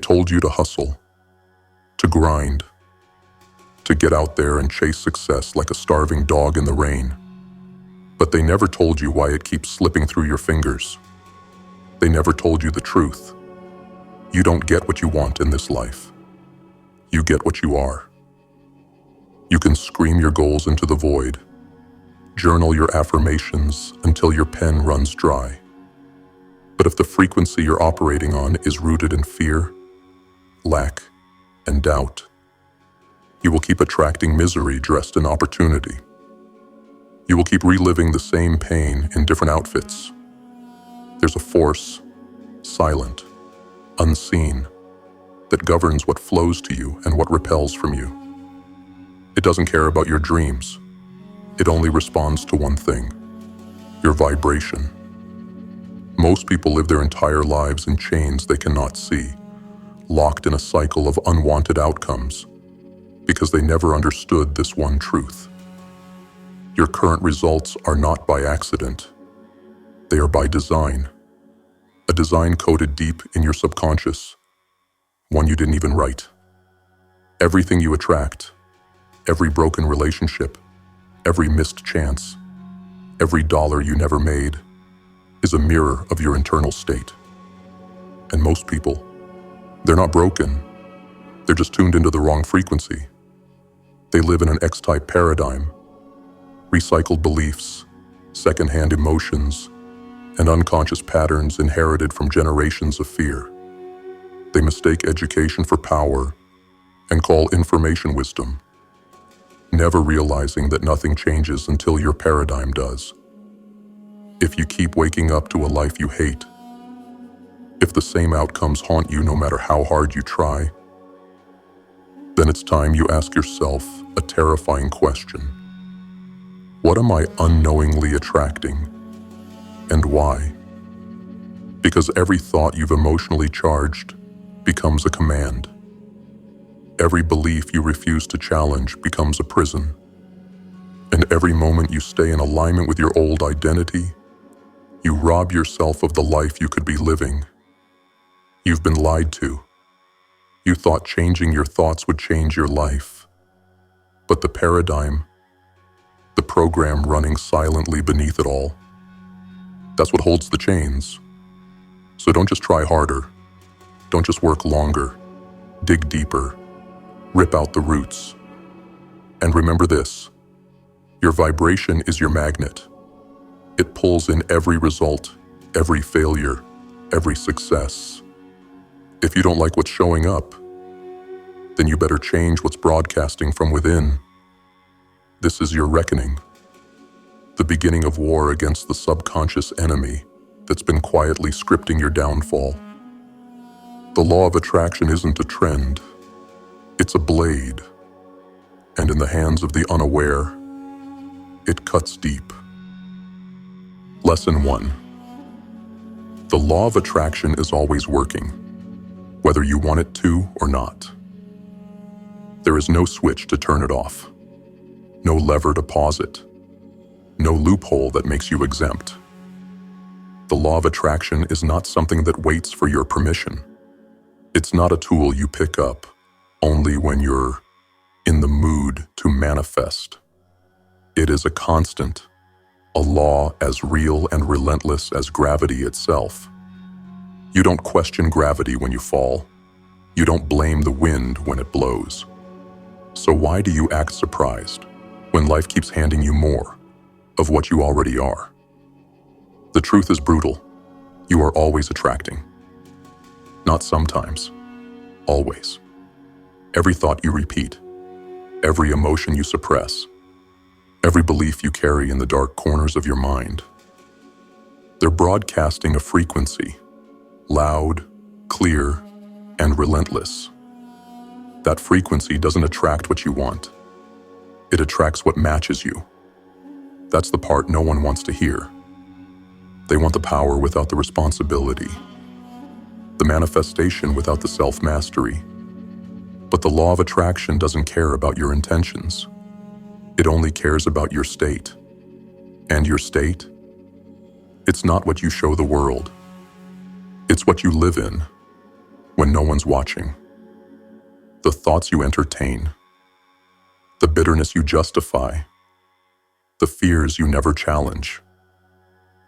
told you to hustle, to grind, to get out there and chase success like a starving dog in the rain. But they never told you why it keeps slipping through your fingers. They never told you the truth. You don't get what you want in this life. You get what you are. You can scream your goals into the void, journal your affirmations until your pen runs dry. But if the frequency you're operating on is rooted in fear, lack, and doubt, you will keep attracting misery dressed in opportunity. You will keep reliving the same pain in different outfits. There's a force, silent, unseen, that governs what flows to you and what repels from you. It doesn't care about your dreams. It only responds to one thing: your vibration. Most people live their entire lives in chains they cannot see, locked in a cycle of unwanted outcomes, because they never understood this one truth. Your current results are not by accident. They are by design. A design coded deep in your subconscious, one you didn't even write. Everything you attract, every broken relationship, every missed chance, every dollar you never made, is a mirror of your internal state. And most people, they're not broken. They're just tuned into the wrong frequency. They live in an X-type paradigm, recycled beliefs, secondhand emotions, and unconscious patterns inherited from generations of fear. They mistake education for power and call information wisdom, never realizing that nothing changes until your paradigm does. If you keep waking up to a life you hate, if the same outcomes haunt you no matter how hard you try, then it's time you ask yourself a terrifying question. What am I unknowingly attracting, and why? Because every thought you've emotionally charged becomes a command. Every belief you refuse to challenge becomes a prison. And every moment you stay in alignment with your old identity, you rob yourself of the life you could be living. You've been lied to. You thought changing your thoughts would change your life. But the paradigm, the program running silently beneath it all, that's what holds the chains. So don't just try harder. Don't just work longer. Dig deeper. Rip out the roots. And remember this: your vibration is your magnet. It pulls in every result, every failure, every success. If you don't like what's showing up, then you better change what's broadcasting from within. This is your reckoning. The beginning of war against the subconscious enemy that's been quietly scripting your downfall. The law of attraction isn't a trend. It's a blade. And in the hands of the unaware, it cuts deep. Lesson 1. The law of attraction is always working, whether you want it to or not. There is no switch to turn it off, no lever to pause it, no loophole that makes you exempt. The law of attraction is not something that waits for your permission. It's not a tool you pick up only when you're in the mood to manifest. It is a constant, a law as real and relentless as gravity itself. You don't question gravity when you fall. You don't blame the wind when it blows. So why do you act surprised when life keeps handing you more of what you already are? The truth is brutal. You are always attracting. Not sometimes, always. Every thought you repeat, every emotion you suppress, every belief you carry in the dark corners of your mind, they're broadcasting a frequency, loud, clear, and relentless. That frequency doesn't attract what you want. It attracts what matches you. That's the part no one wants to hear. They want the power without the responsibility, the manifestation without the self-mastery. But the law of attraction doesn't care about your intentions. It only cares about your state. And your state? It's not what you show the world. It's what you live in. when no one's watching, the thoughts you entertain, the bitterness you justify, the fears you never challenge.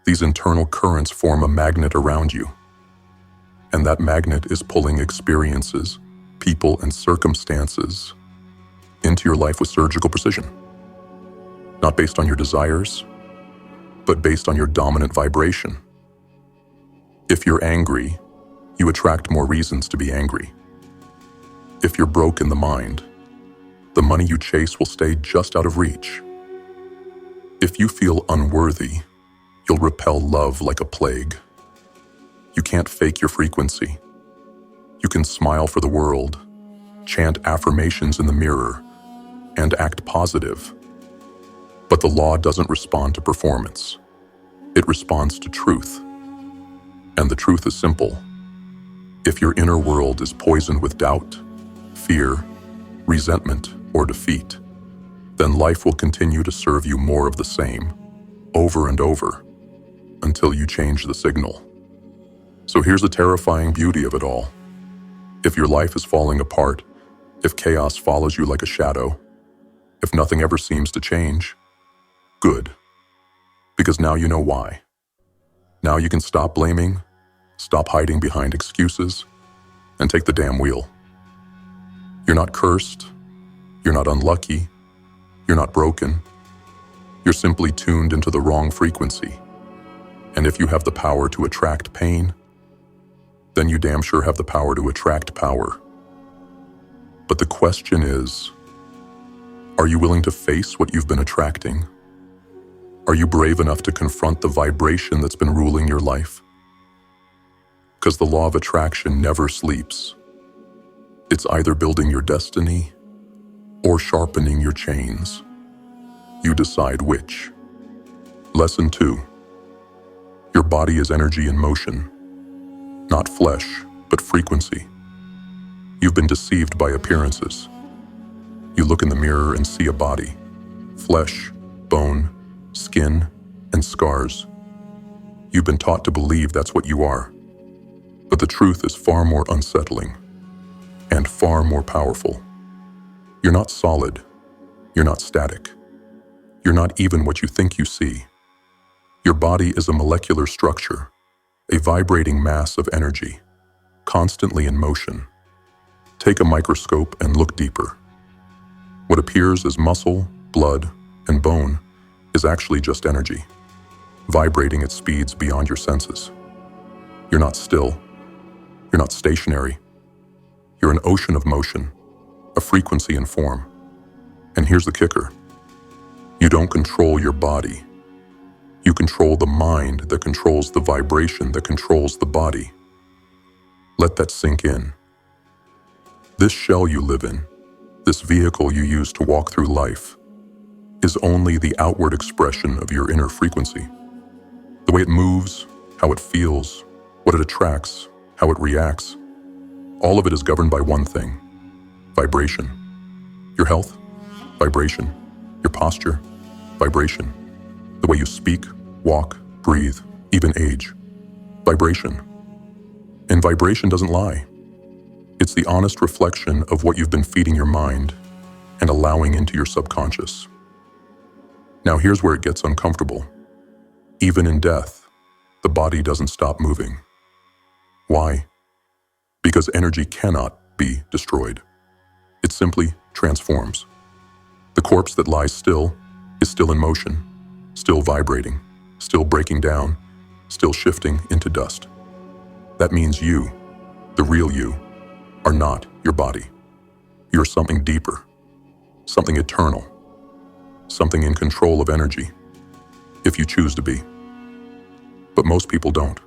These internal currents form a magnet around you, and that magnet is pulling experiences, people, and circumstances into your life with surgical precision. Not based on your desires, but based on your dominant vibration. If you're angry, you attract more reasons to be angry. If you're broke in the mind, the money you chase will stay just out of reach. If you feel unworthy, you'll repel love like a plague. You can't fake your frequency. You can smile for the world, chant affirmations in the mirror, and act positive. But the law doesn't respond to performance. It responds to truth. And the truth is simple. If your inner world is poisoned with doubt, fear, resentment, or defeat, then life will continue to serve you more of the same, over and over, until you change the signal. So here's the terrifying beauty of it all. If your life is falling apart, if chaos follows you like a shadow, if nothing ever seems to change, good. Because now you know why. Now you can stop blaming, stop hiding behind excuses, and take the damn wheel. You're not cursed, you're not unlucky, you're not broken. You're simply tuned into the wrong frequency. And if you have the power to attract pain, then you damn sure have the power to attract power. But the question is, are you willing to face what you've been attracting? Are you brave enough to confront the vibration that's been ruling your life? Because the law of attraction never sleeps. It's either building your destiny or sharpening your chains. You decide which. Lesson 2. Your body is energy in motion. Not flesh, but frequency. You've been deceived by appearances. You look in the mirror and see a body, flesh, bone, skin, and scars. You've been taught to believe that's what you are. But the truth is far more unsettling and far more powerful. You're not solid. You're not static. You're not even what you think you see. Your body is a molecular structure, a vibrating mass of energy, constantly in motion. Take a microscope and look deeper. What appears as muscle, blood, and bone is actually just energy, vibrating at speeds beyond your senses. You're not still. You're not stationary. You're an ocean of motion, a frequency and form. And here's the kicker. You don't control your body. You control the mind that controls the vibration that controls the body. Let that sink in. This shell you live in, this vehicle you use to walk through life, is only the outward expression of your inner frequency. The way it moves, how it feels, what it attracts, how it reacts, all of it is governed by one thing: vibration. Your health, vibration. Your posture, vibration. The way you speak, walk, breathe, even age, vibration. And vibration doesn't lie. It's the honest reflection of what you've been feeding your mind and allowing into your subconscious. Now here's where it gets uncomfortable. Even in death, the body doesn't stop moving. Why? Because energy cannot be destroyed. It simply transforms. The corpse that lies still is still in motion, still vibrating, still breaking down, still shifting into dust. That means you, the real you, are not your body. You're something deeper, something eternal, something in control of energy, if you choose to be. But most people don't.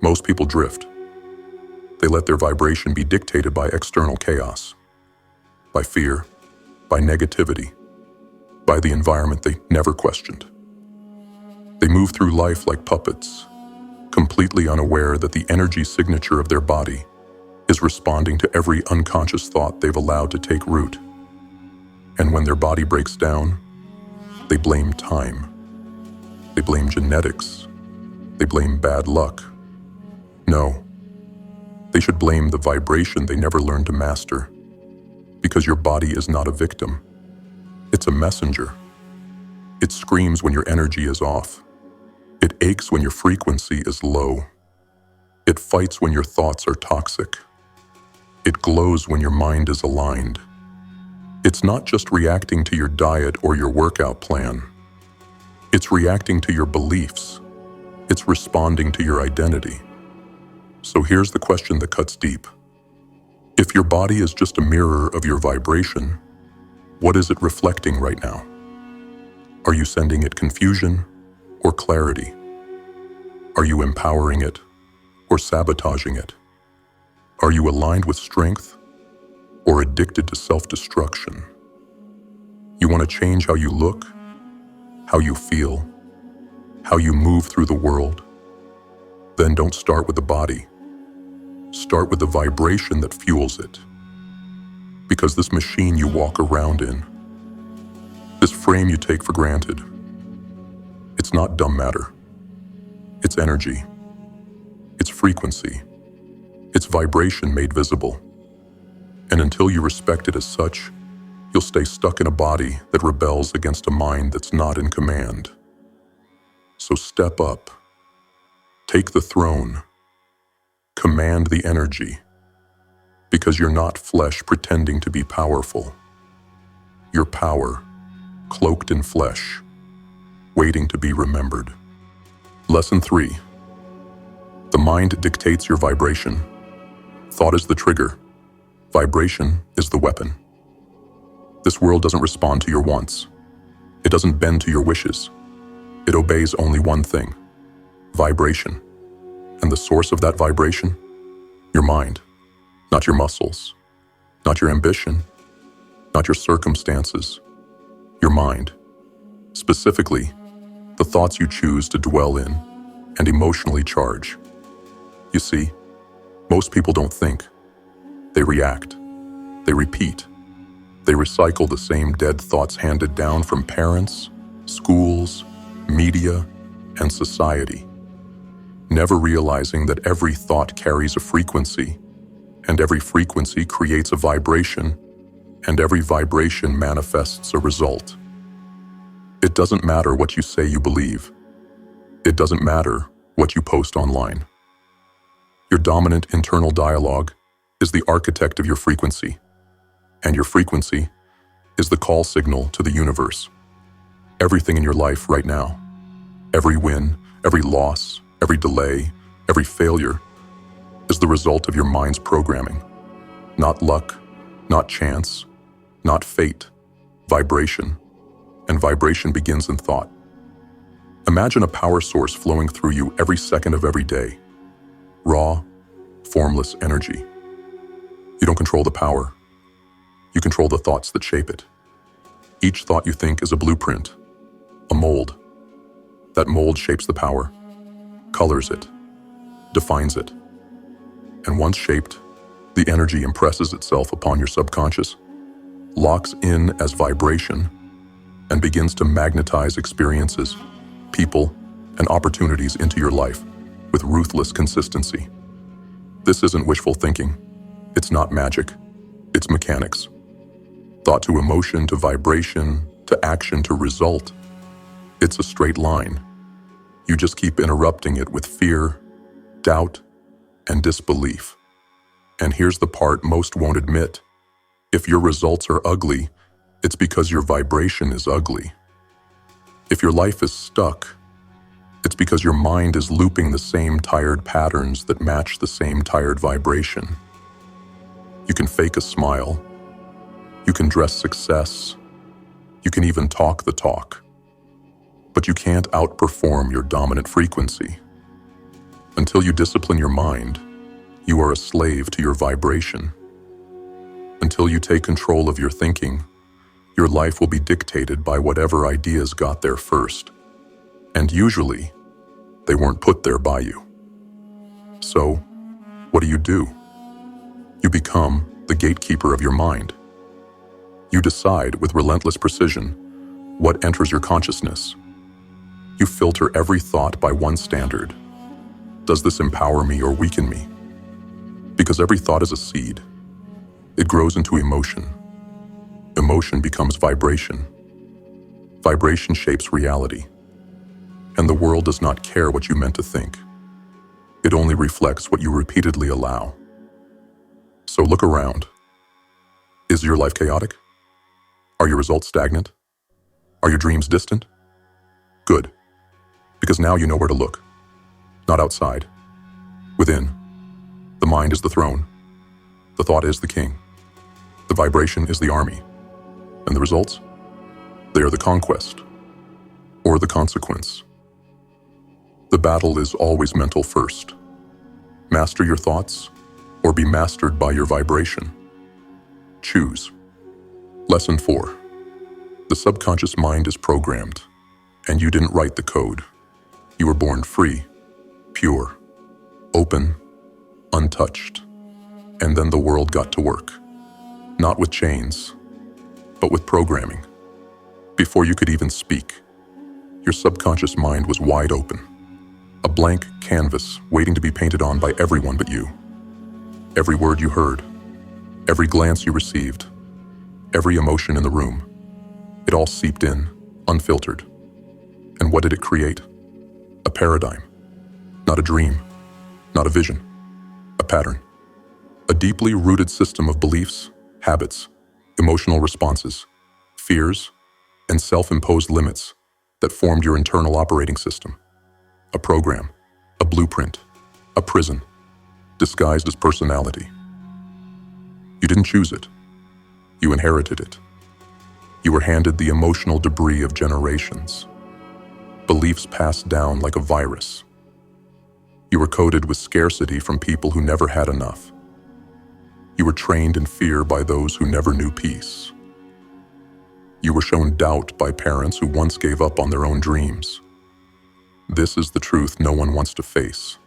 Most people drift. They let their vibration be dictated by external chaos, by fear, by negativity, by the environment they never questioned. They move through life like puppets, completely unaware that the energy signature of their body is responding to every unconscious thought they've allowed to take root. And when their body breaks down, they blame time. They blame genetics. They blame bad luck. No, They should blame the vibration they never learned to master, because your body is not a victim. It's a messenger. It screams when your energy is off. It aches when your frequency is low. It fights when your thoughts are toxic. It glows when your mind is aligned. It's not just reacting to your diet or your workout plan. It's reacting to your beliefs. It's responding to your identity. So here's the question that cuts deep. If your body is just a mirror of your vibration, what is it reflecting right now? Are you sending it confusion or clarity? Are you empowering it or sabotaging it? Are you aligned with strength or addicted to self-destruction? You want to change how you look, how you feel, how you move through the world? Then don't start with the body. Start with the vibration that fuels it. Because this machine you walk around in, this frame you take for granted, it's not dumb matter. It's energy. It's frequency. It's vibration made visible. And until you respect it as such, you'll stay stuck in a body that rebels against a mind that's not in command. So step up. Take the throne. Command the energy. Because you're not flesh pretending to be powerful. You're power, cloaked in flesh, waiting to be remembered. Lesson 3. The mind dictates your vibration. Thought is the trigger. Vibration is the weapon. This world doesn't respond to your wants. It doesn't bend to your wishes. It obeys only one thing: vibration. And the source of that vibration? Your mind. Not your muscles. Not your ambition. Not your circumstances. Your mind. Specifically, the thoughts you choose to dwell in and emotionally charge. You see, most people don't think. They react. They repeat. They recycle the same dead thoughts handed down from parents, schools, media, and society, never realizing that every thought carries a frequency, and every frequency creates a vibration, and every vibration manifests a result. It doesn't matter what you say you believe. It doesn't matter what you post online. Your dominant internal dialogue is the architect of your frequency, and your frequency is the call signal to the universe. Everything in your life right now, every win, every loss, every delay, every failure, is the result of your mind's programming. Not luck, not chance, not fate, vibration. And vibration begins in thought. Imagine a power source flowing through you every second of every day. Raw, formless energy. You don't control the power. You control the thoughts that shape it. Each thought you think is a blueprint, a mold. That mold shapes the power, colors it, defines it. And once shaped, the energy impresses itself upon your subconscious, locks in as vibration, and begins to magnetize experiences, people, and opportunities into your life with ruthless consistency. This isn't wishful thinking. It's not magic. It's mechanics. Thought to emotion to vibration to action to result. It's a straight line. You just keep interrupting it with fear, doubt, and disbelief. And here's the part most won't admit. If your results are ugly, it's because your vibration is ugly. If your life is stuck, it's because your mind is looping the same tired patterns that match the same tired vibration. You can fake a smile. You can dress success. You can even talk the talk. But you can't outperform your dominant frequency. Until you discipline your mind, you are a slave to your vibration. Until you take control of your thinking, your life will be dictated by whatever ideas got there first. And usually, they weren't put there by you. So, what do? You become the gatekeeper of your mind. You decide with relentless precision what enters your consciousness. You filter every thought by one standard. Does this empower me or weaken me? Because every thought is a seed. It grows into emotion. Emotion becomes vibration. Vibration shapes reality. And the world does not care what you meant to think. It only reflects what you repeatedly allow. So look around. Is your life chaotic? Are your results stagnant? Are your dreams distant? Good. Because now you know where to look. Not outside. Within. The mind is the throne. The thought is the king. The vibration is the army. And the results? They are the conquest. Or the consequence. The battle is always mental first. Master your thoughts, or be mastered by your vibration. Choose. Lesson 4. The subconscious mind is programmed, and you didn't write the code. You were born free, pure, open, untouched. And then the world got to work. Not with chains, but with programming. Before you could even speak, your subconscious mind was wide open. A blank canvas waiting to be painted on by everyone but you. Every word you heard, every glance you received, every emotion in the room, it all seeped in, unfiltered. And what did it create? A paradigm. Not a dream, not a vision, a pattern. A deeply rooted system of beliefs, habits, emotional responses, fears, and self-imposed limits that formed your internal operating system. A program, a blueprint, a prison, disguised as personality. You didn't choose it. You inherited it. You were handed the emotional debris of generations. Beliefs passed down like a virus. You were coded with scarcity from people who never had enough. You were trained in fear by those who never knew peace. You were shown doubt by parents who once gave up on their own dreams. This is the truth no one wants to face.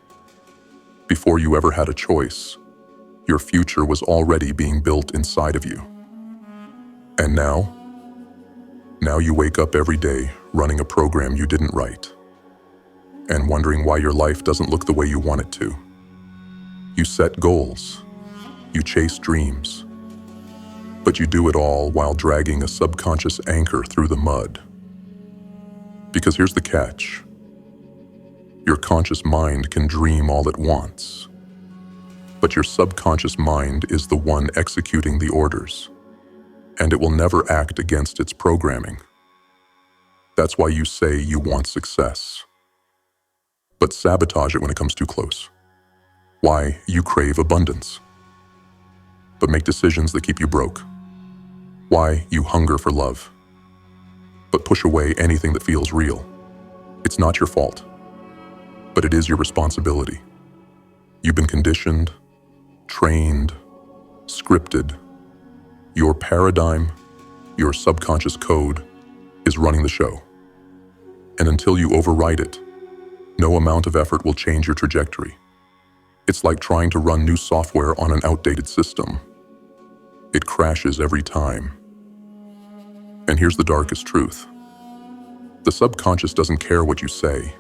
Before you ever had a choice, your future was already being built inside of you. And now you wake up every day running a program you didn't write, and wondering why your life doesn't look the way you want it to. You set goals, you chase dreams, but you do it all while dragging a subconscious anchor through the mud. Because here's the catch. Your conscious mind can dream all it wants, but your subconscious mind is the one executing the orders, and it will never act against its programming. That's why you say you want success, but sabotage it when it comes too close. Why you crave abundance, but make decisions that keep you broke. Why you hunger for love, but push away anything that feels real. It's not your fault, but it is your responsibility. You've been conditioned, trained, scripted. Your paradigm, your subconscious code, is running the show. And until you override it, no amount of effort will change your trajectory. It's like trying to run new software on an outdated system. It crashes every time. And here's the darkest truth. The subconscious doesn't care what you say.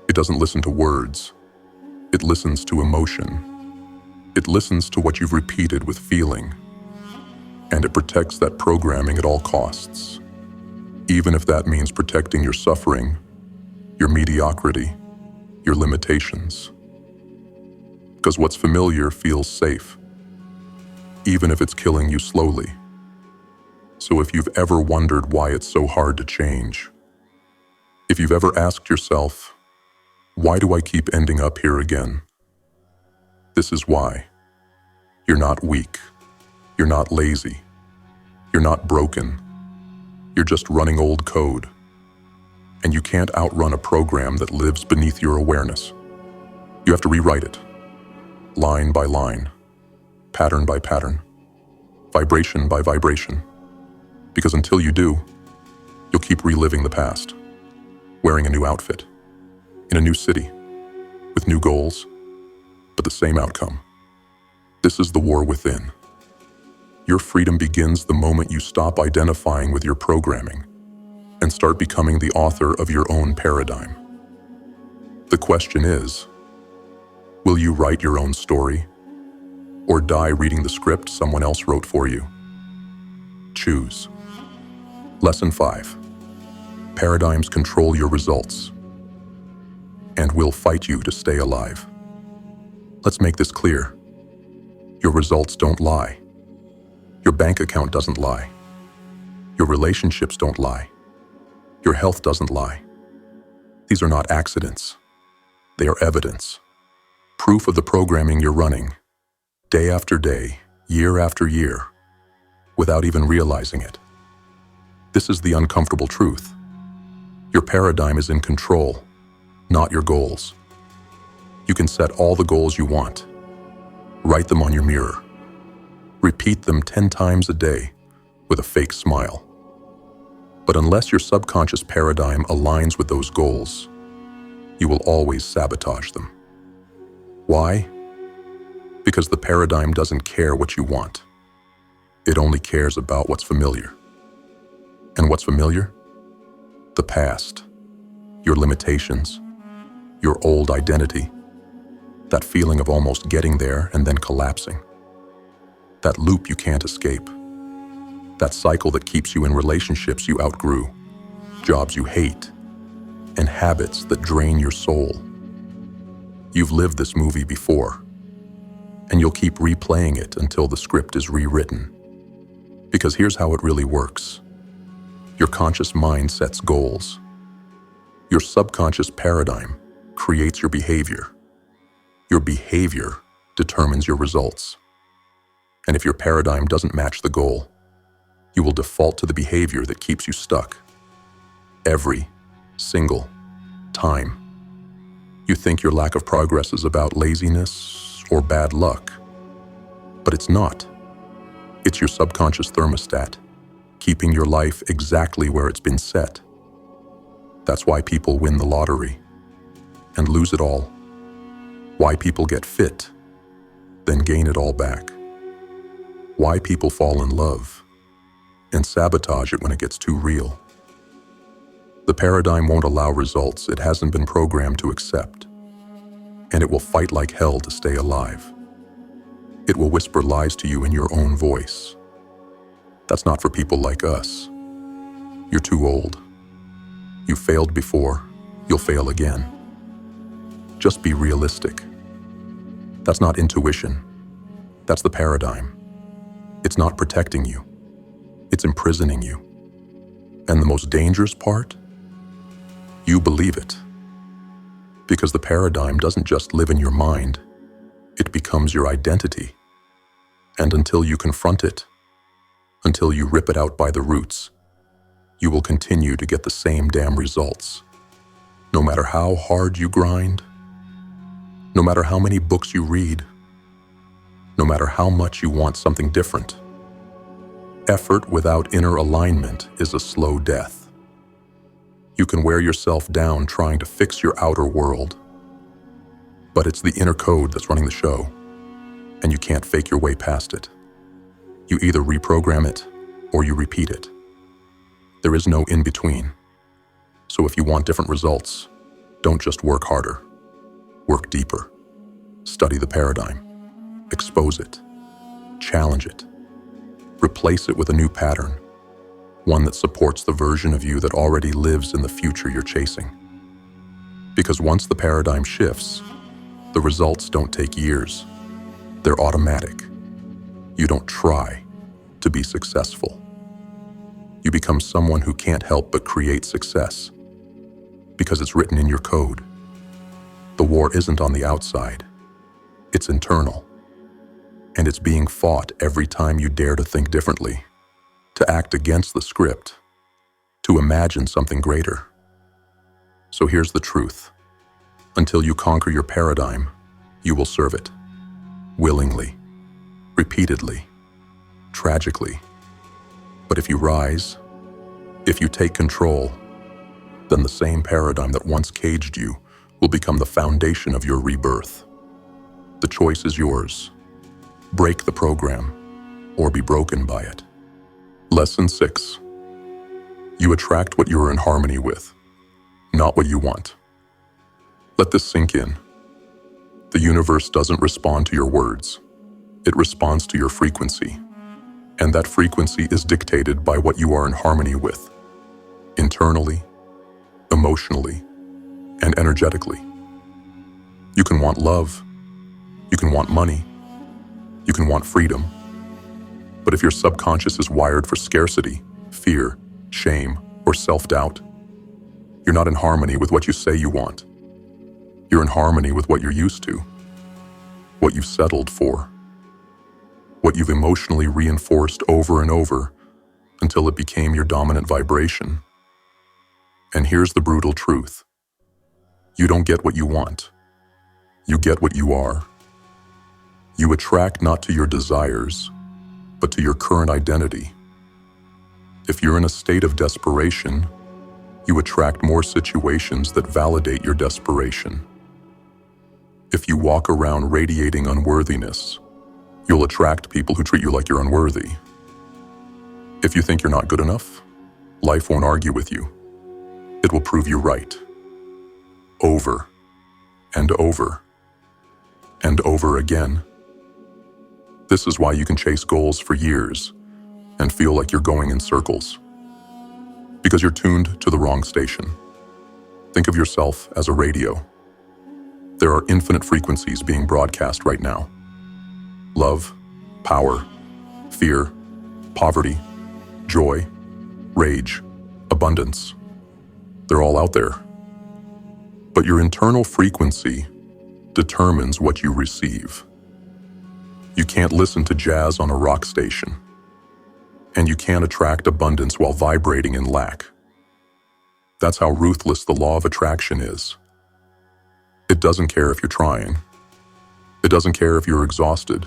It doesn't listen to words. It listens to emotion. It listens to what you've repeated with feeling. And it protects that programming at all costs. Even if that means protecting your suffering, your mediocrity, your limitations. Because what's familiar feels safe, even if it's killing you slowly. So if you've ever wondered why it's so hard to change, if you've ever asked yourself, why do I keep ending up here again? This is why. You're not weak. You're not lazy. You're not broken. You're just running old code. And you can't outrun a program that lives beneath your awareness. You have to rewrite it, line by line, pattern by pattern, vibration by vibration. Because until you do, you'll keep reliving the past, wearing a new outfit, in a new city, with new goals, but the same outcome. This is the war within. Your freedom begins the moment you stop identifying with your programming and start becoming the author of your own paradigm. The question is, will you write your own story or die reading the script someone else wrote for you? Choose. Lesson 5. Paradigms control your results and will fight you to stay alive. Let's make this clear. Your results don't lie. Your bank account doesn't lie. Your relationships don't lie. Your health doesn't lie. These are not accidents. They are evidence. Proof of the programming you're running, day after day, year after year, without even realizing it. This is the uncomfortable truth. Your paradigm is in control, not your goals. You can set all the goals you want. Write them on your mirror. Repeat them 10 times a day with a fake smile. But unless your subconscious paradigm aligns with those goals, you will always sabotage them. Why? Because the paradigm doesn't care what you want. It only cares about what's familiar. And what's familiar? The past, your limitations, your old identity, that feeling of almost getting there and then collapsing, that loop you can't escape, that cycle that keeps you in relationships you outgrew, jobs you hate, and habits that drain your soul. You've lived this movie before, and you'll keep replaying it until the script is rewritten. Because here's how it really works. Your conscious mind sets goals. Your subconscious paradigm creates your behavior. Your behavior determines your results. And if your paradigm doesn't match the goal, you will default to the behavior that keeps you stuck. Every single time. You think your lack of progress is about laziness or bad luck, but it's not. It's your subconscious thermostat, keeping your life exactly where it's been set. That's why people win the lottery and lose it all. Why people get fit, then gain it all back. Why people fall in love and sabotage it when it gets too real. The paradigm won't allow results it hasn't been programmed to accept, and it will fight like hell to stay alive. It will whisper lies to you in your own voice. That's not for people like us. You're too old. You failed before, you'll fail again. Just be realistic. That's not intuition. That's the paradigm. It's not protecting you. It's imprisoning you. And the most dangerous part? You believe it. Because the paradigm doesn't just live in your mind, it becomes your identity. And until you confront it, until you rip it out by the roots, you will continue to get the same damn results. No matter how hard you grind, no matter how many books you read, no matter how much you want something different. Effort without inner alignment is a slow death. You can wear yourself down trying to fix your outer world, but it's the inner code that's running the show, and you can't fake your way past it. You either reprogram it or you repeat it. There is no in between. So if you want different results, don't just work harder. Work deeper. Study the paradigm. Expose it. Challenge it. Replace it with a new pattern, one that supports the version of you that already lives in the future you're chasing. Because once the paradigm shifts, the results don't take years. They're automatic. You don't try to be successful. You become someone who can't help but create success because it's written in your code. The war isn't on the outside. It's internal. And it's being fought every time you dare to think differently, to act against the script, to imagine something greater. So here's the truth. Until you conquer your paradigm, you will serve it. Willingly, repeatedly, tragically. But if you rise, if you take control, then the same paradigm that once caged you will become the foundation of your rebirth. The choice is yours. Break the program, or be broken by it. Lesson 6. You attract what you're in harmony with, not what you want. Let this sink in. The universe doesn't respond to your words. It responds to your frequency, and that frequency is dictated by what you are in harmony with, internally, emotionally, and energetically. You can want love, you can want money, you can want freedom, but if your subconscious is wired for scarcity, fear, shame, or self-doubt, you're not in harmony with what you say you want. You're in harmony with what you're used to, what you've settled for, what you've emotionally reinforced over and over until it became your dominant vibration. And here's the brutal truth. You don't get what you want. You get what you are. You attract not to your desires, but to your current identity. If you're in a state of desperation, you attract more situations that validate your desperation. If you walk around radiating unworthiness, you'll attract people who treat you like you're unworthy. If you think you're not good enough, life won't argue with you. It will prove you right. Over and over and over again. This is why you can chase goals for years and feel like you're going in circles. Because you're tuned to the wrong station. Think of yourself as a radio. There are infinite frequencies being broadcast right now. Love, power, fear, poverty, joy, rage, abundance. They're all out there. But your internal frequency determines what you receive. You can't listen to jazz on a rock station. And you can't attract abundance while vibrating in lack. That's how ruthless the law of attraction is. It doesn't care if you're trying. It doesn't care if you're exhausted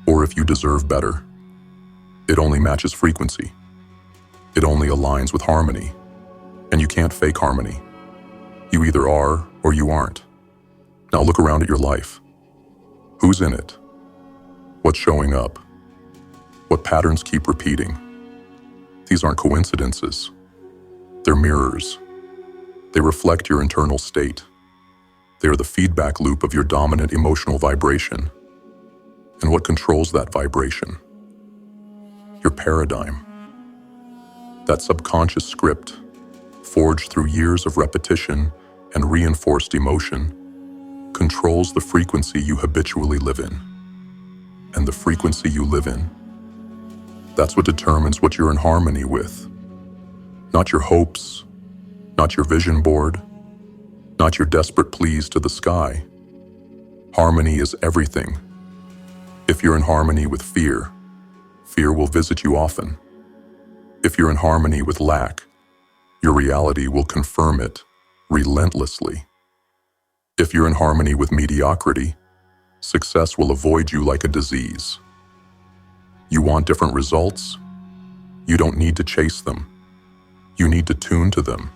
or if you deserve better. It only matches frequency. It only aligns with harmony. And you can't fake harmony. You either are or you aren't. Now look around at your life. Who's in it? What's showing up? What patterns keep repeating? These aren't coincidences. They're mirrors. They reflect your internal state. They are the feedback loop of your dominant emotional vibration. And what controls that vibration? Your paradigm. That subconscious script, forged through years of repetition and reinforced emotion, controls the frequency you habitually live in. And the frequency you live in, that's what determines what you're in harmony with. Not your hopes, not your vision board, not your desperate pleas to the sky. Harmony is everything. If you're in harmony with fear, fear will visit you often. If you're in harmony with lack, your reality will confirm it relentlessly. If you're in harmony with mediocrity, success will avoid you like a disease. You want different results? You don't need to chase them. You need to tune to them.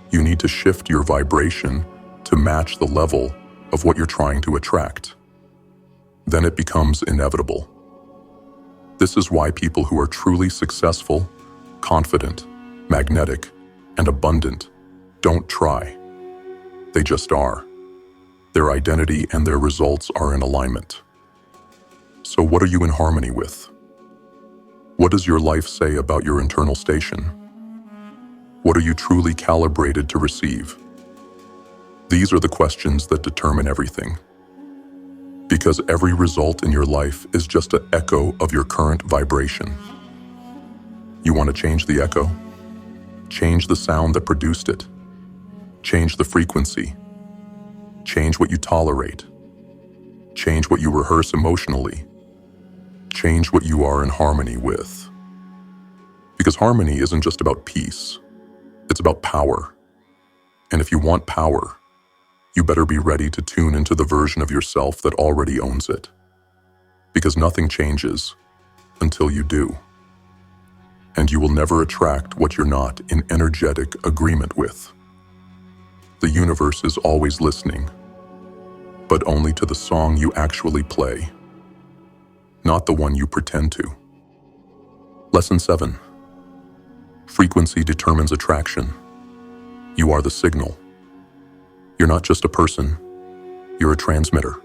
You need to shift your vibration to match the level of what you're trying to attract. Then it becomes inevitable. This is why people who are truly successful, confident, magnetic, and abundant don't try. They just are. Their identity and their results are in alignment. So what are you in harmony with? What does your life say about your internal station? What are you truly calibrated to receive? These are the questions that determine everything. Because every result in your life is just an echo of your current vibration. You want to change the echo? Change the sound that produced it. Change the frequency. Change what you tolerate. Change what you rehearse emotionally. Change what you are in harmony with. Because harmony isn't just about peace. It's about power. And if you want power, you better be ready to tune into the version of yourself that already owns it. Because nothing changes until you do. And you will never attract what you're not in energetic agreement with. The universe is always listening, but only to the song you actually play, not the one you pretend to. Lesson 7. Frequency determines attraction. You are the signal. You're not just a person, you're a transmitter.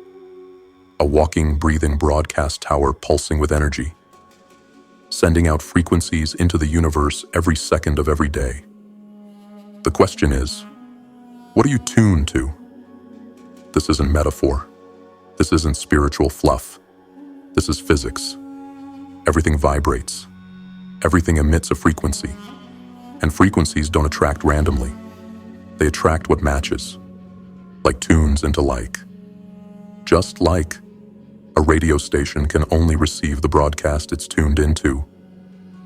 a walking, breathing broadcast tower pulsing with energy, sending out frequencies into the universe every second of every day. The question is, what are you tuned to? This isn't metaphor. This isn't spiritual fluff. This is physics. Everything vibrates. Everything emits a frequency. And frequencies don't attract randomly. They attract what matches, like tunes into like. Just like a radio station can only receive the broadcast it's tuned into,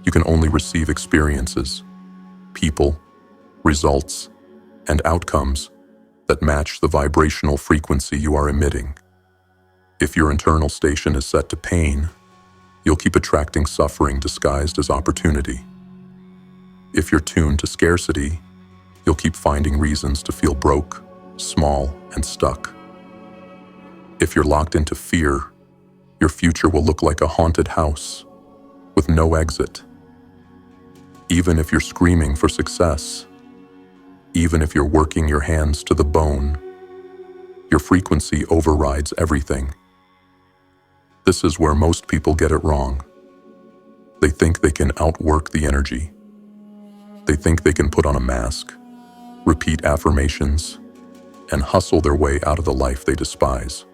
you can only receive experiences, people, results, and outcomes that match the vibrational frequency you are emitting. If your internal station is set to pain, you'll keep attracting suffering disguised as opportunity. If you're tuned to scarcity, you'll keep finding reasons to feel broke, small, and stuck. If you're locked into fear, your future will look like a haunted house with no exit. Even if you're screaming for success, even if you're working your hands to the bone, your frequency overrides everything. This is where most people get it wrong. They think they can outwork the energy. They think they can put on a mask, repeat affirmations, and hustle their way out of the life they despise.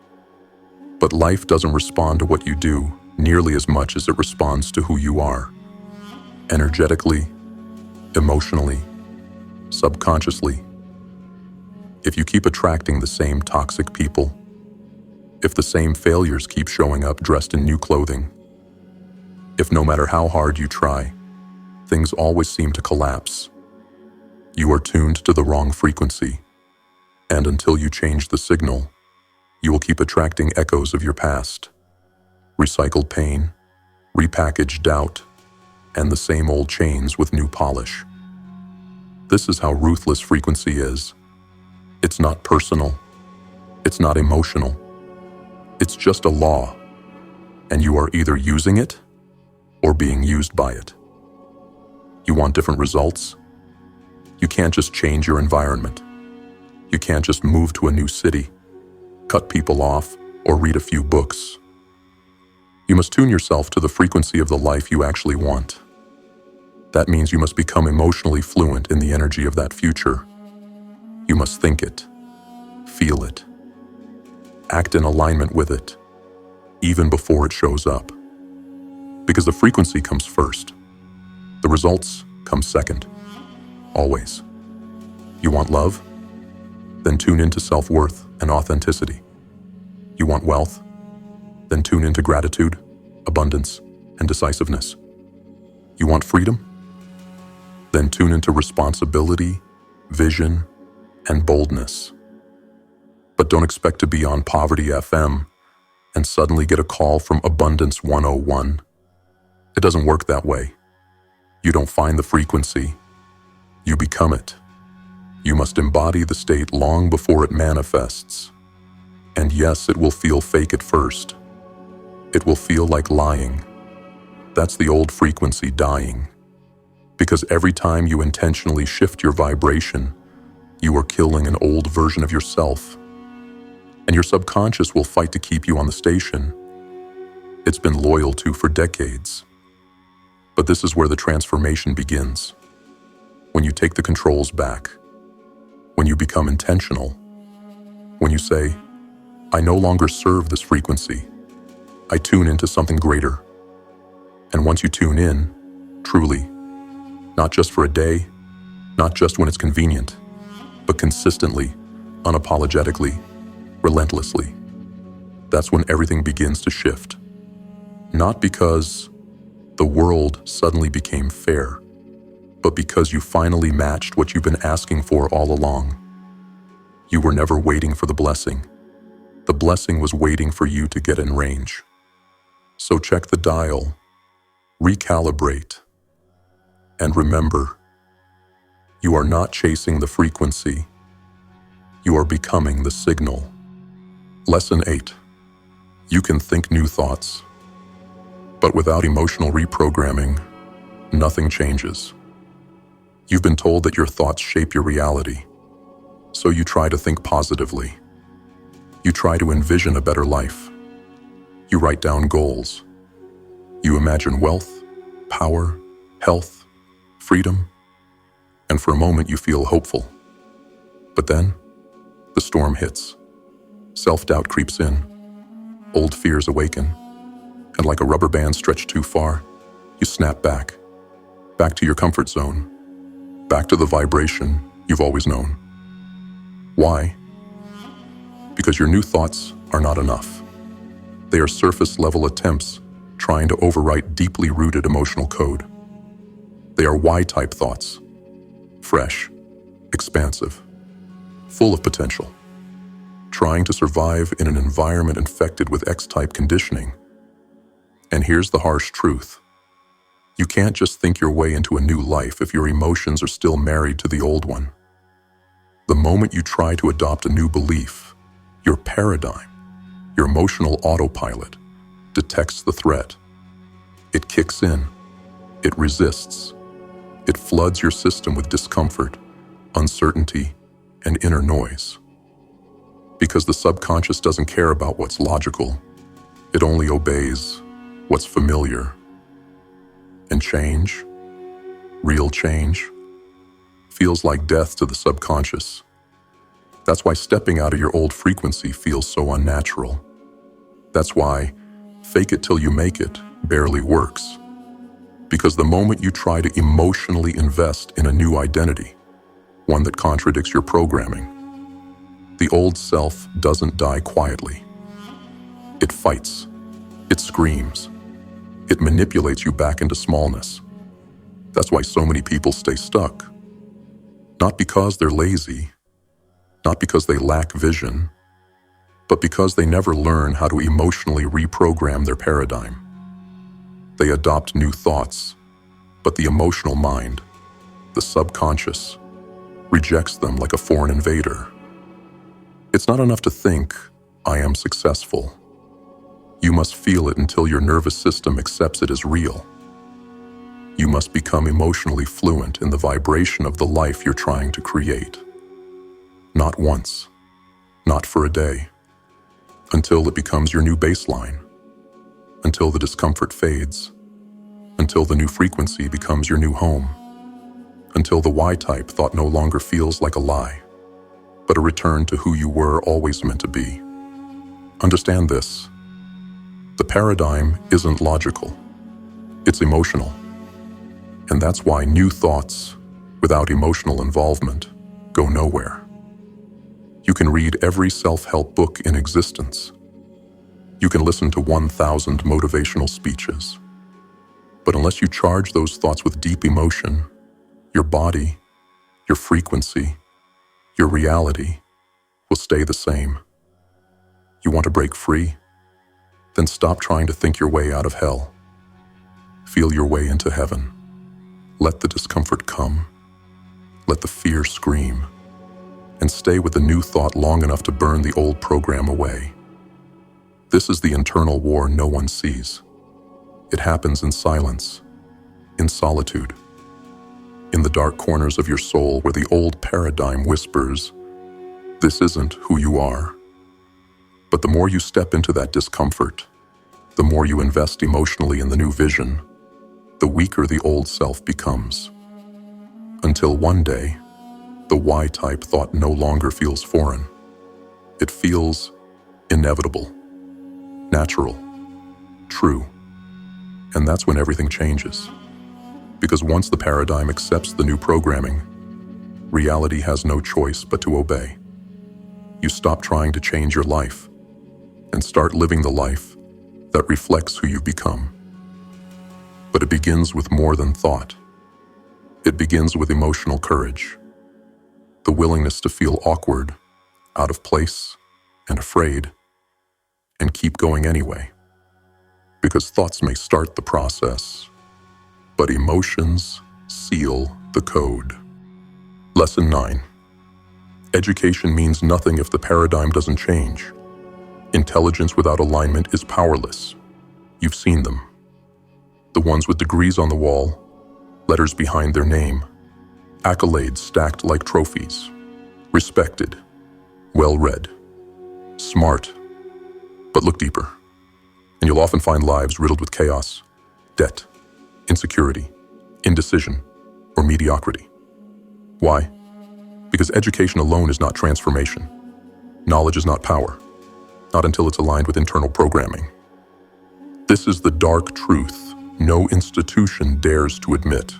But life doesn't respond to what you do nearly as much as it responds to who you are. Energetically, emotionally, subconsciously. If you keep attracting the same toxic people, if the same failures keep showing up dressed in new clothing, if no matter how hard you try, things always seem to collapse, you are tuned to the wrong frequency. And until you change the signal, you will keep attracting echoes of your past, recycled pain, repackaged doubt, and the same old chains with new polish. This is how ruthless frequency is. It's not personal. It's not emotional. It's just a law, and you are either using it or being used by it. You want different results? You can't just change your environment. You can't just move to a new city, cut people off, or read a few books. You must tune yourself to the frequency of the life you actually want. That means you must become emotionally fluent in the energy of that future. You must think it, feel it, act in alignment with it, even before it shows up. Because the frequency comes first. The results come second. Always. You want love? Then tune into self-worth and authenticity. You want wealth? Then tune into gratitude, abundance, and decisiveness. You want freedom? Then tune into responsibility, vision, and boldness. But don't expect to be on Poverty FM and suddenly get a call from Abundance 101. It doesn't work that way. You don't find the frequency. You become it. You must embody the state long before it manifests. And yes, it will feel fake at first. It will feel like lying. That's the old frequency dying. Because every time you intentionally shift your vibration, you are killing an old version of yourself. And your subconscious will fight to keep you on the station it's been loyal to for decades. But this is where the transformation begins. When you take the controls back, when you become intentional, when you say, I no longer serve this frequency, I tune into something greater. And once you tune in, truly, not just for a day, not just when it's convenient, but consistently, unapologetically, relentlessly, that's when everything begins to shift. Not because the world suddenly became fair, but because you finally matched what you've been asking for all along. You were never waiting for the blessing. The blessing was waiting for you to get in range. So check the dial, recalibrate, and remember, you are not chasing the frequency. You are becoming the signal. Lesson 8. You can think new thoughts. But without emotional reprogramming, nothing changes. You've been told that your thoughts shape your reality, so you try to think positively. You try to envision a better life, You write down goals. You imagine wealth, power, health, freedom, and for a moment you feel hopeful. But then, the storm hits. Self-doubt creeps in. Old fears awaken. And like a rubber band stretched too far, you snap back. Back to your comfort zone. Back to the vibration you've always known. Why? Because your new thoughts are not enough. They are surface-level attempts trying to overwrite deeply rooted emotional code. They are Y-type thoughts. Fresh, expansive, full of potential. Trying to survive in an environment infected with X-type conditioning. And here's the harsh truth. You can't just think your way into a new life if your emotions are still married to the old one. The moment you try to adopt a new belief, your paradigm, your emotional autopilot, detects the threat. It kicks in. It resists. It floods your system with discomfort, uncertainty, and inner noise. Because the subconscious doesn't care about what's logical. It only obeys what's familiar. And change, real change, feels like death to the subconscious. That's why stepping out of your old frequency feels so unnatural. That's why fake it till you make it barely works. Because the moment you try to emotionally invest in a new identity, one that contradicts your programming, the old self doesn't die quietly. It fights. It screams. It manipulates you back into smallness. That's why so many people stay stuck. Not because they're lazy, not because they lack vision, but because they never learn how to emotionally reprogram their paradigm. They adopt new thoughts, but the emotional mind, the subconscious, rejects them like a foreign invader. It's not enough to think, I am successful. You must feel it until your nervous system accepts it as real. You must become emotionally fluent in the vibration of the life you're trying to create. Not once, not for a day, until it becomes your new baseline, until the discomfort fades, until the new frequency becomes your new home, until the Y-type thought no longer feels like a lie, but a return to who you were always meant to be. Understand this. The paradigm isn't logical. It's emotional. And that's why new thoughts, without emotional involvement, go nowhere. You can read every self-help book in existence. You can listen to 1,000 motivational speeches. But unless you charge those thoughts with deep emotion, your body, your frequency, your reality will stay the same. You want to break free? Then stop trying to think your way out of hell. Feel your way into heaven. Let the discomfort come. Let the fear scream. And stay with the new thought long enough to burn the old program away. This is the internal war no one sees. It happens in silence, in solitude, in the dark corners of your soul where the old paradigm whispers, this isn't who you are. But the more you step into that discomfort, the more you invest emotionally in the new vision, the weaker the old self becomes. Until one day, the Y-type thought no longer feels foreign. It feels inevitable, natural, true. And that's when everything changes. Because once the paradigm accepts the new programming, reality has no choice but to obey. You stop trying to change your life and start living the life that reflects who you've become. But it begins with more than thought. It begins with emotional courage, the willingness to feel awkward, out of place, and afraid, and keep going anyway. Because thoughts may start the process, but emotions seal the code. Lesson 9. Education means nothing if the paradigm doesn't change. Intelligence without alignment is powerless. You've seen them. The ones with degrees on the wall, letters behind their name, accolades stacked like trophies, respected, well-read, smart, but look deeper. And you'll often find lives riddled with chaos, debt, insecurity, indecision, or mediocrity. Why? Because education alone is not transformation. Knowledge is not power, not until it's aligned with internal programming. This is the dark truth no institution dares to admit.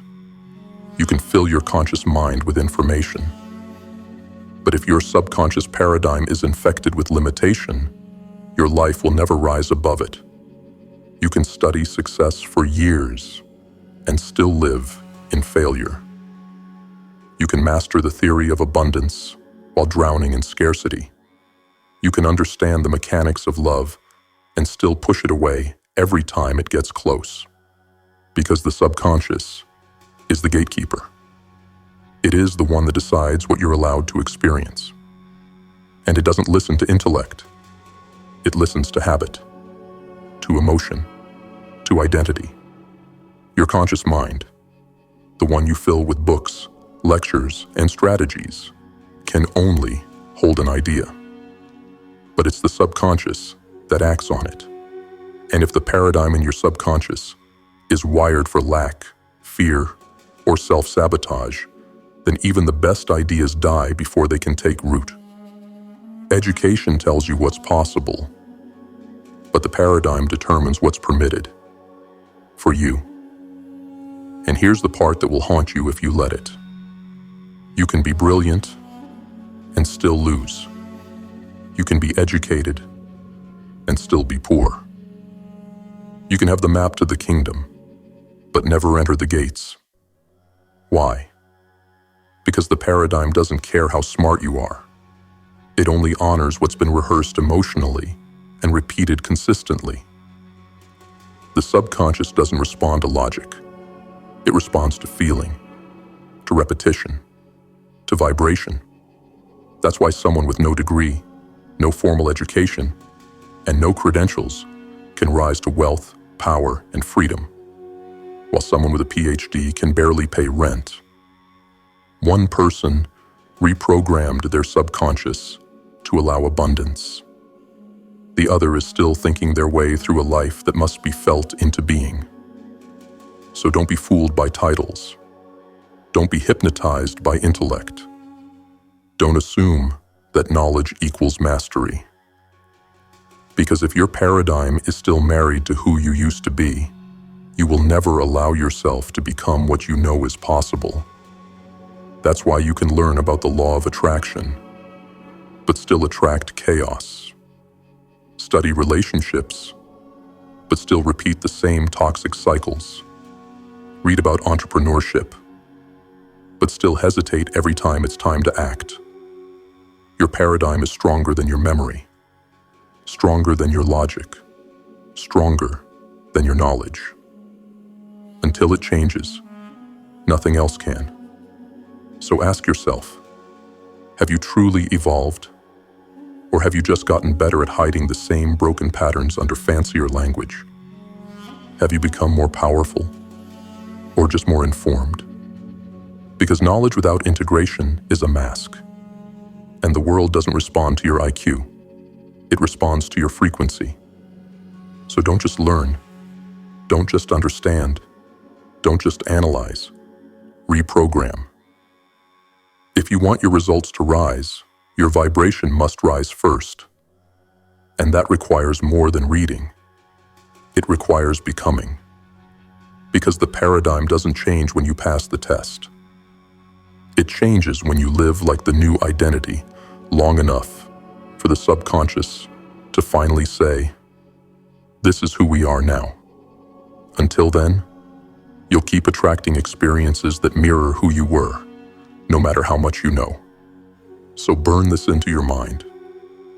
You can fill your conscious mind with information, but if your subconscious paradigm is infected with limitation, your life will never rise above it. You can study success for years and still live in failure. You can master the theory of abundance while drowning in scarcity. You can understand the mechanics of love and still push it away every time it gets close. Because the subconscious is the gatekeeper. It is the one that decides what you're allowed to experience. And it doesn't listen to intellect. It listens to habit, to emotion, to identity. Your conscious mind, the one you fill with books, lectures, and strategies, can only hold an idea. But it's the subconscious that acts on it. And if the paradigm in your subconscious is wired for lack, fear, or self-sabotage, then even the best ideas die before they can take root. Education tells you what's possible, but the paradigm determines what's permitted for you. And here's the part that will haunt you if you let it. You can be brilliant and still lose. You can be educated and still be poor. You can have the map to the kingdom, but never enter the gates. Why? Because the paradigm doesn't care how smart you are. It only honors what's been rehearsed emotionally and repeated consistently. The subconscious doesn't respond to logic. It responds to feeling, to repetition, to vibration. That's why someone with no degree, no formal education, and no credentials can rise to wealth, power, and freedom, while someone with a PhD can barely pay rent. One person reprogrammed their subconscious to allow abundance. The other is still thinking their way through a life that must be felt into being. So don't be fooled by titles. Don't be hypnotized by intellect. Don't assume that knowledge equals mastery. Because if your paradigm is still married to who you used to be, you will never allow yourself to become what you know is possible. That's why you can learn about the law of attraction, but still attract chaos. Study relationships, but still repeat the same toxic cycles. Read about entrepreneurship, but still hesitate every time it's time to act. Your paradigm is stronger than your memory, stronger than your logic, stronger than your knowledge. Until it changes, nothing else can. So ask yourself, have you truly evolved? Or have you just gotten better at hiding the same broken patterns under fancier language? Have you become more powerful? Or just more informed? Because knowledge without integration is a mask. And the world doesn't respond to your IQ. It responds to your frequency. So don't just learn. Don't just understand. Don't just analyze. Reprogram. If you want your results to rise, your vibration must rise first. And that requires more than reading. It requires becoming. Because the paradigm doesn't change when you pass the test. It changes when you live like the new identity long enough for the subconscious to finally say, this is who we are now. Until then, you'll keep attracting experiences that mirror who you were, no matter how much you know. So burn this into your mind.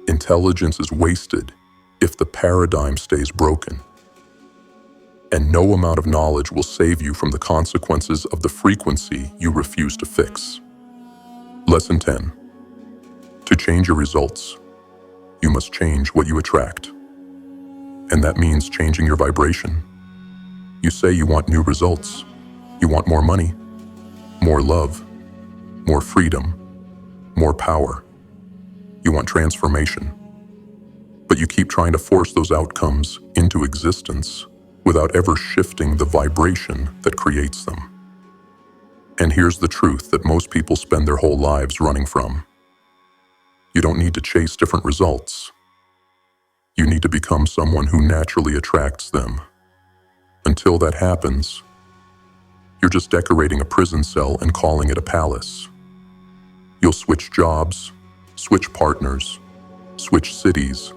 Intelligence is wasted if the paradigm stays broken. And no amount of knowledge will save you from the consequences of the frequency you refuse to fix. Lesson 10. To change your results, you must change what you attract. And that means changing your vibration. You say you want new results. You want more money, more love, more freedom, more power. You want transformation. But you keep trying to force those outcomes into existence without ever shifting the vibration that creates them. And here's the truth that most people spend their whole lives running from. You don't need to chase different results. You need to become someone who naturally attracts them. Until that happens, you're just decorating a prison cell and calling it a palace. You'll switch jobs, switch partners, switch cities,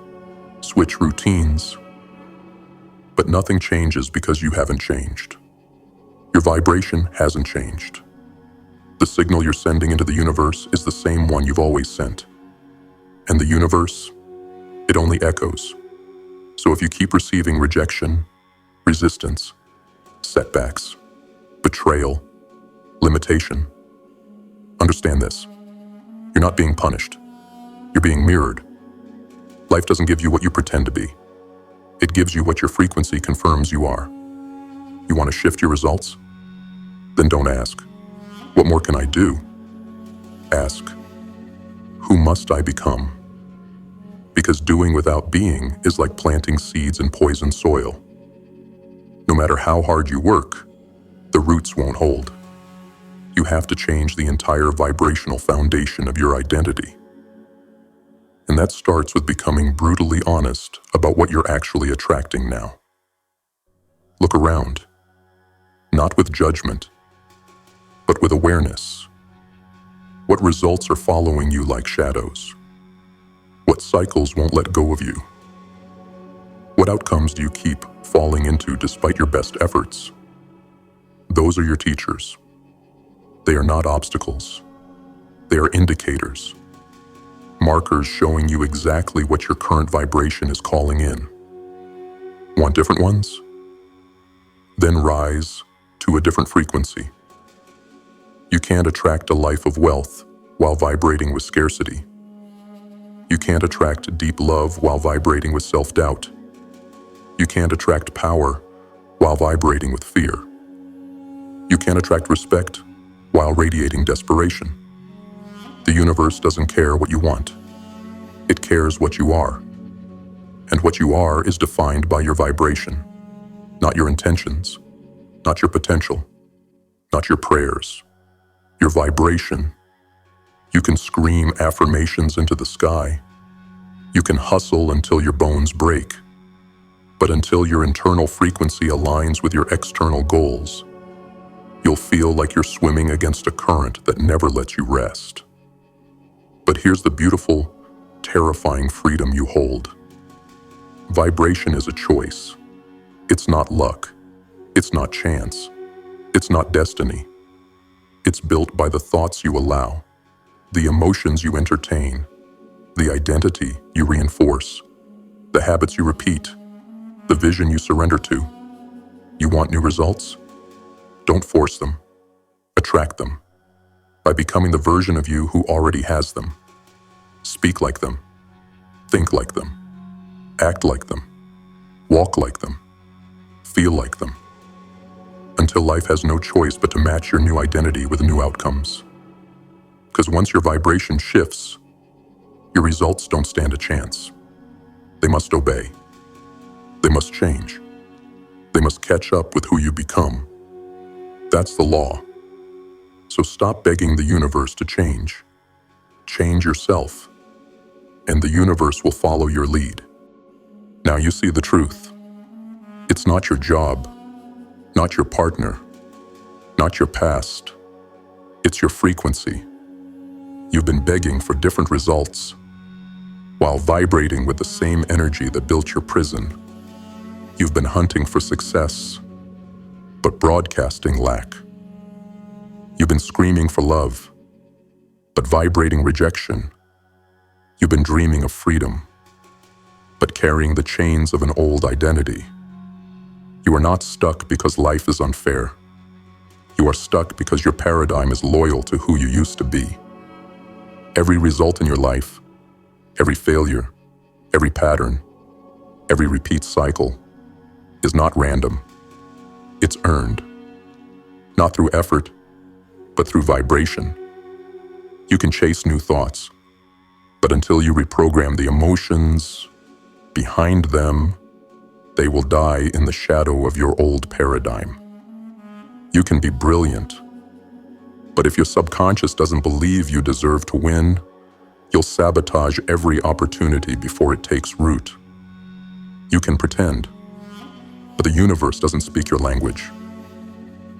switch routines, but nothing changes because you haven't changed. Your vibration hasn't changed. The signal you're sending into the universe is the same one you've always sent. And the universe, it only echoes. So if you keep receiving rejection, resistance, setbacks, betrayal, limitation, understand this. You're not being punished. You're being mirrored. Life doesn't give you what you pretend to be. It gives you what your frequency confirms you are. You want to shift your results? Then don't ask, what more can I do? Ask, who must I become? Because doing without being is like planting seeds in poisoned soil. No matter how hard you work, the roots won't hold. You have to change the entire vibrational foundation of your identity. And that starts with becoming brutally honest about what you're actually attracting now. Look around, not with judgment, but with awareness. What results are following you like shadows? What cycles won't let go of you? What outcomes do you keep falling into despite your best efforts? Those are your teachers. They are not obstacles. They are indicators. Markers showing you exactly what your current vibration is calling in. Want different ones? Then rise to a different frequency. You can't attract a life of wealth while vibrating with scarcity. You can't attract deep love while vibrating with self-doubt. You can't attract power while vibrating with fear. You can't attract respect while radiating desperation. The universe doesn't care what you want. It cares what you are. And what you are is defined by your vibration, not your intentions, not your potential, not your prayers. Your vibration. You can scream affirmations into the sky. You can hustle until your bones break. But until your internal frequency aligns with your external goals, you'll feel like you're swimming against a current that never lets you rest. But here's the beautiful, terrifying freedom you hold. Vibration is a choice. It's not luck. It's not chance. It's not destiny. It's built by the thoughts you allow, the emotions you entertain, the identity you reinforce, the habits you repeat, the vision you surrender to. You want new results? Don't force them. Attract them by becoming the version of you who already has them. Speak like them. Think like them. Act like them. Walk like them. Feel like them. Until life has no choice but to match your new identity with new outcomes. Because once your vibration shifts, your results don't stand a chance. They must obey. They must change. They must catch up with who you become. That's the law. So stop begging the universe to change. Change yourself, and the universe will follow your lead. Now you see the truth. It's not your job, not your partner, not your past. It's your frequency. You've been begging for different results while vibrating with the same energy that built your prison. You've been hunting for success, but broadcasting lack. You've been screaming for love, but vibrating rejection. You've been dreaming of freedom, but carrying the chains of an old identity. You are not stuck because life is unfair. You are stuck because your paradigm is loyal to who you used to be. Every result in your life, every failure, every pattern, every repeat cycle is not random. It's earned, not through effort, but through vibration. You can chase new thoughts, but until you reprogram the emotions, Behind them, they will die in the shadow of your old paradigm. You can be brilliant, but if your subconscious doesn't believe you deserve to win, you'll sabotage every opportunity before it takes root. You can pretend, but the universe doesn't speak your language.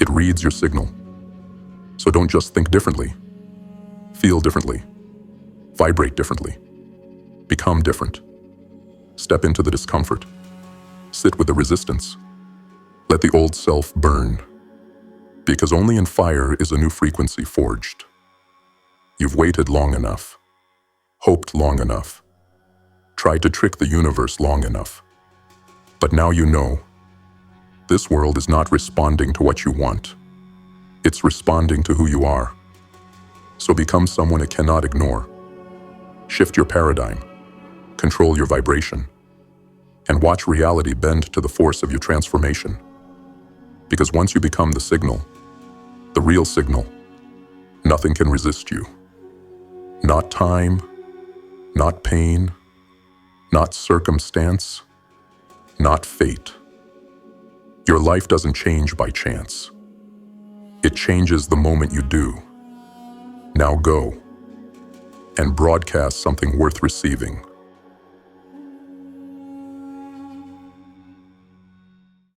It reads your signal. So don't just think differently. Feel differently. Vibrate differently. Become different. Step into the discomfort. Sit with the resistance. Let the old self burn. Because only in fire is a new frequency forged. You've waited long enough. Hoped long enough. Tried to trick the universe long enough. But now you know. This world is not responding to what you want. It's responding to who you are. So become someone it cannot ignore. Shift your paradigm. Control your vibration. And watch reality bend to the force of your transformation. Because once you become the signal, the real signal, nothing can resist you. Not time, not pain, not circumstance, not fate. Your life doesn't change by chance. It changes the moment you do. Now go and broadcast something worth receiving.